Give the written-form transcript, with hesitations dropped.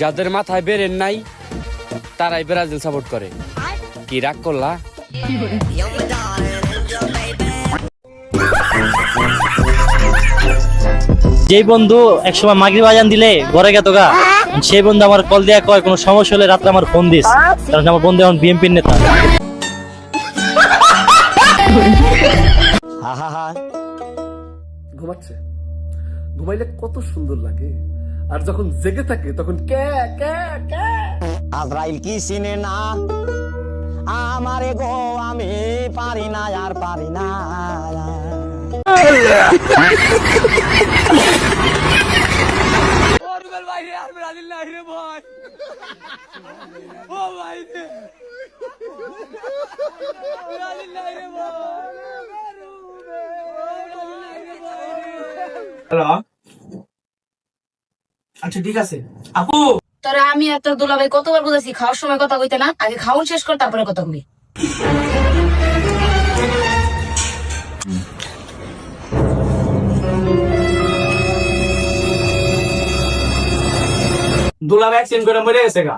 যাদের মাথায় বেরেন নাই তারাই ব্রাজিল সাপোর্ট করে। কি রাগ করলা? যেই বন্ধু একসময় মাগরিব আজান দিলে ঘরে গেত গা, সেই বন্ধু আমার কল দিয়া কয় কোনো সমস্যা হলে রাত্রে আমার ফোন দিস, কারণ আমার বন্ধু এখন বিএনপির নেতা। ঘুমাচ্ছে, ঘুমাইলে কত সুন্দর লাগে, আর যখন জেগে থাকে তখন কে কে কে। আজরাইল কি চিনে না আমারে গো, আমি পারি না আর পারি না। হ্যালো, আচ্ছা ঠিক আছে আপু। তোরা আমি আর তোর দুলাভাই কতবার বুঝাইছি খাওয়ার সময় কথা কইতে না, আগে খাওয়ান শেষ কর তারপরে কথা কবি। দুলা ভ্যাকসিন করে মরে গেছে গা।